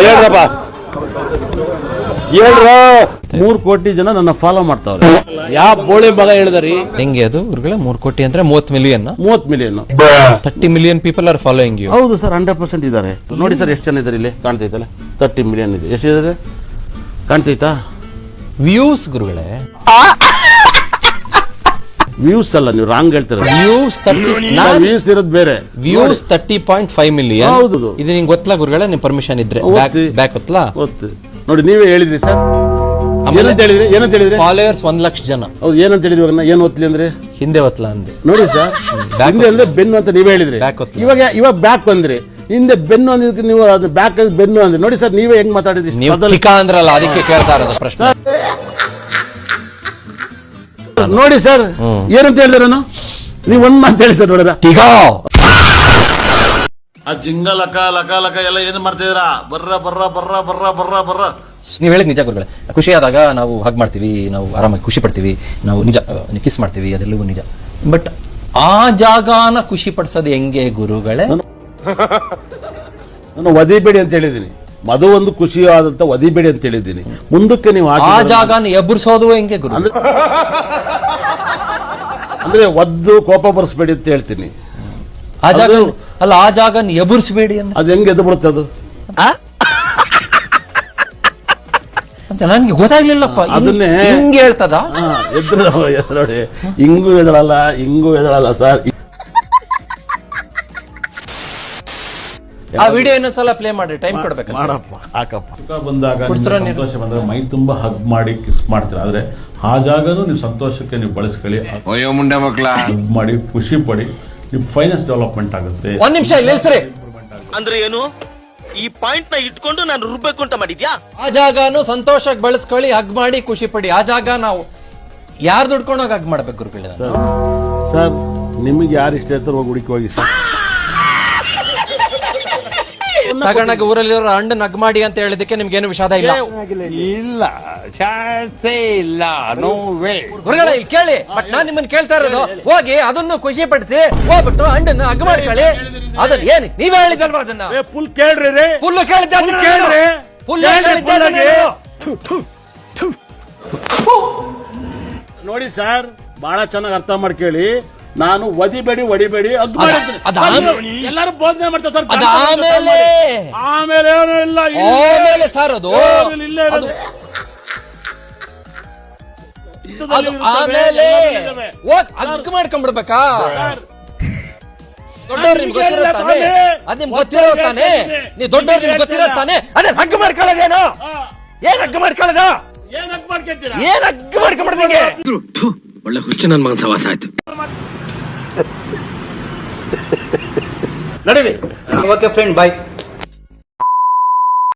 ಹೇಳ್ರಪ್ಪ ಹೇಳ್ರು. 3 ಕೋಟಿ ಜನ ನನ್ನ ಫಾಲೋ ಮಾಡ್ತಾವ್ರೆ. ಯಾವ ಬೋಳಿ ಮಗ ಹೇಳಿದ್ರಿ? ಹೆಂಗೆ ಅದು ಗುರುಗಳೇ? 3 ಕೋಟಿ ಅಂದ್ರೆ 30 million 30 million people are following you. ಹೌದು ಸರ್, 100% ಇದ್ದಾರೆ. ನೋಡಿ ಸರ್ ಎಷ್ಟು ಜನ ಇದ್ದಾರೆ ಇಲ್ಲಿ, ಕಾಣ್ತೈತಲ್ಲ 30 ಮಿಲಿಯನ್ ಇದೆ. ಎಷ್ಟಿದ್ದಾರೆ ಕಾಣ್ತೈತಾ? ವ್ಯೂಸ್ ಗುರುಗಳೇ, ವ್ಯೂಸ್ ಅಲ್ಲ, ನೀವು ರಾಂಗ್ ಹೇಳ್ತೀರ. ವ್ಯೂಸ್ ಇರೋದು ಬೇರೆ. Views 30.5 million. ಹೌದು. ಇದು ನಿಂಗೆ ಗೊತ್ತಲ್ಲ ಗುರುಗಳೇ? ನಿಮ್ ಪರ್ಮಿಷನ್ ಇದ್ರೆ ಬ್ಯಾಕ್ ಗೊತ್ತಲ್ಲ? ನೋಡಿ ನೀವೇ ಹೇಳಿದ್ರಿ ಸರ್. ಏನಂತ ಹೇಳಿದ್ರಿ? ಫಾಲೋಯರ್ಸ್ 1 ಲಕ್ಷ ಜನ. ಹೌದು, ಏನಂತ ಹೇಳಿದ್ವಿ? ಏನ್ ಓದ್ಲಿ ಅಂದ್ರೆ ಹಿಂದೆ ಒತ್ತಲ ಅಂದೆ. ನೋಡಿ ಸರ್, ಹಿಂದೆ ಅಂದ್ರೆ ಬೆನ್ನು ಅಂತ ನೀವೇ ಹೇಳಿದ್ರಿ. ಇವಾಗ ಬ್ಯಾಕ್ ಅಂದ್ರಿ, ಹಿಂದೆ ಬೆನ್ನು ಅಂದಿದ್ದಕ್ಕೆ ನೀವು ಅದು ಬ್ಯಾಕ್ ಬೆನ್ನು ಅಂದ್ರಿ. ನೋಡಿ ಸರ್, ನೀವೇ ಹೆಂಗ್ ಮಾತಾಡಿದ್ರಿ? ನೀವು ಟಿಕಾ ಅಂದ್ರಲ್ಲ, ಅದಕ್ಕೆ ಕೇಳ್ತಾ ಇರೋದು ಪ್ರಶ್ನೆ. ನೋಡಿ ಸರ್, ಏನಂತ ಹೇಳಿದ್ರೆ ನಾನು ನೀವು ಒಂದ್ ಮಾತು ಹೇಳಿ ಸರ್. ನೋಡಿದ್ರ ಟಿಕಾ ಆ ಜಿಂಗ ಲಕ ಲಕ ಲಕ ಎಲ್ಲ ಏನ್ ಮಾಡ್ತಿದ್ದೀರಾ? ಬರ್ರ ಬರ್ರ ಬರ್ರ ಬರ್ರ ಬರ್ರ ಬರ್ರ. ನೀವು ಹೇಳಿದ್ ನಿಜ ಗುರುಗಳೇ. ಖುಷಿ ಆದಾಗ ನಾವು ಹಗ್ ಮಾಡ್ತೀವಿ, ನಾವು ಆರಾಮಾಗಿ ಖುಷಿ ಪಡ್ತೀವಿ, ನಾವು ನಿಜ ಕಿಸ್ ಮಾಡ್ತೀವಿ, ಅದೆಲ್ಲವೂ ನಿಜ. ಬಟ್ ಆ ಜಾಗನ ಖುಷಿ ಪಡಿಸೋದು ಹೆಂಗೆ ಗುರುಗಳೇ? ನಾನು ಒದಿಬೇಡಿ ಅಂತ ಹೇಳಿದ್ದೀನಿ. ಅದು ಒಂದು ಖುಷಿಯಾದಂತ ಒದಿಬೇಡಿ ಅಂತ ಹೇಳಿದ್ದೀನಿ. ಮುಂದಕ್ಕೆ ನೀವು ಆ ಜಾಗನ ಎಬ್ಬರಿಸೋದು ಹೆಂಗೆ ಗುರು? ಅಂದ್ರೆ ಒದ್ದು ಕೋಪ ಬರ್ಸ್ಬೇಡಿ ಅಂತ ಹೇಳ್ತೀನಿ. ಆ ಜಾಗ ಅಲ್ಲ, ಆ ಜಾಗನ ಎಬ್ಬರಿಸಬೇಡಿ ಅಂದ್ರೆ ಅದು ಹೆಂಗೆ ಎದ್ದು ಬಿಡುತ್ತೆ ಅದು ಅಂತ ನನ್ಗೆ ಗೊತ್ತಾಗ್ಲಿಲ್ಲಪ್ಪ. ಅದನ್ನೇ ಹಿಂಗೆ ಹೇಳ್ತದ? ನೋಡಿ, ಹಿಂಗೂ ಎದಳಲ್ಲ, ಹಿಂಗೂ ಎದಳಲ್ಲ ಸರ್. ಆ ವಿಡಿಯೋ ಇನ್ನೊಂದ್ಸಲ ಪ್ಲೇ ಮಾಡಿ, ಟೈಮ್ ಕೊಡ್ಬೇಕು. ಮಾಡಪ್ಪ, ಹಾಕಪ್ಪ. ಸುಖ ಬಂದಾಗ ಸಂತೋಷ ಬಂದ್ರೆ ಮೈ ತುಂಬಾ ಹಗ್ ಮಾಡಿ ಕಿಸ್ ಮಾಡ್ತೀರಾ. ಆದ್ರೆ ಆ ಜಾಗನೂ ನೀವು ಸಂತೋಷಕ್ಕೆ ನೀವು ಬಳಸ್ಕೊಳ್ಳಿ. ಮುಂಡೆ ಮಕ್ಕಳ ಹಗ್ ಮಾಡಿ ಖುಷಿ ಪಡಿ, ನೀವು ಫೈನಾನ್ಸ್ ಡೆವಲಪ್ಮೆಂಟ್ ಆಗುತ್ತೆ. ಒಂದ್ ನಿಮಿಷ ನಿಲ್ಸ್ರಿ. ಅಂದ್ರೆ ಏನು? ಈ ಪಾಯಿಂಟ್ ನ ಇಟ್ಕೊಂಡು ನಾನು ರುಬ್ಬೇಕು ಅಂತ ಮಾಡಿದ್ಯಾ? ಆ ಜಾಗನು ಸಂತೋಷಕ್ಕೆ ಬಳಸ್ಕೊಳ್ಳಿ, ಹಗ್ ಮಾಡಿ ಖುಷಿ ಪಡಿ. ಆ ಜಾಗ ನಾವು ಯಾರು ದುಡ್ಕೊಂಡೋಗಿ ಹಗ್ ಮಾಡ್ಬೇಕು ಗುರುಗಳೇ? ಸರ್, ನಿಮಗೆ ಯಾರು ಇಷ್ಟ ಇರ್ತಾರೋ ಹೋಗಿ ಹುಡುಕಿ ಹೋಗಿ ಸರ್. ತಗೊಂಡಾಗ ಊರಲ್ಲಿರೋ ಹಣ್ಣು ಹಗ್ ಮಾಡಿ ಅಂತ ಹೇಳಿದಕ್ಕೆ ನಿಮ್ಗೇನು ವಿಷಾದ ಇಲ್ಲ? ಇಲ್ಲ, ಚಾನ್ಸೇ ಇಲ್ಲ, ನೋ ವೇ. ಗುರುಗಳೇ ಇಲ್ಲಿ ಕೇಳಿ. ಬಟ್ ನಾನ್ ನಿಮ್ಮನ್ನ ಕೇಳ್ತಾ ಇರೋದು, ಹೋಗಿ ಅದನ್ನು ಖುಷಿ ಪಡಿಸಿ ಹೋಗ್ಬಿಟ್ಟು ಹಣ್ಣನ್ನು ಹಗ್ ಮಾಡ್ಕೊಳ್ಳಿ. ಅದನ್ನ ಏನ್ ನೀವೇ ಹೇಳಿದಲ್ವಾ? ಅದನ್ನ ಫುಲ್ ಕೇಳ್ರಿ. ಫುಲ್ ಕೇಳಿದ್ದೆ. ನೋಡಿ ಸರ್, ಬಹಳ ಚೆನ್ನಾಗಿ ಅರ್ಥ ಮಾಡ್ಕೊಳ್ಳಿ. ನಾನು ಒದಿಬೇಡಿ ಹೊಡಿಬೇಡಿ ಎಲ್ಲರೂ ಬೋಧನೆ ಮಾಡ್ತಾರೆ ಸರ್. ಆಮೇಲೆ ಏನು ಇಲ್ಲ, ಆಮೇಲೆ ಸರ್ ಅದು ಆಮೇಲೆ ಹಗ್ ಮಾಡ್ಕೊಂಡ್ಬಿಡ್ಬೇಕಾ? ದೊಡ್ಡವ್ರು ನಿಮ್ಗೆ ಗೊತ್ತಿರುತ್ತಾನೆ, ಅದ್ ನಿಮ್ಗೆ ಗೊತ್ತಿರುತ್ತಾನೆ. ನೀವು ದೊಡ್ಡವ್ರು ನಿಮ್ಗೆ ಗೊತ್ತಿರುತ್ತಾನೆ. ಅದೇ ಹಗ್ ಮಾಡ್ಕೊಳ್ಳೋದೇನು? ಏನ್ ಹಗ್ ಮಾಡ್ಕೊಳ್ಳೋದ? ಏನ್ ಹಗ್ ಮಾಡ್ಕೊಂಡ್ಬಿಡ್ತೀವಿ? ಒಳ್ಳೆ ಹುಚ್ಚು ನನ್ನ ಮಗನ ಸವಾಸ ಆಯ್ತು. ನಡೀರಿ. ಓಕೆ ಫ್ರೆಂಡ್, ಬಾಯ್.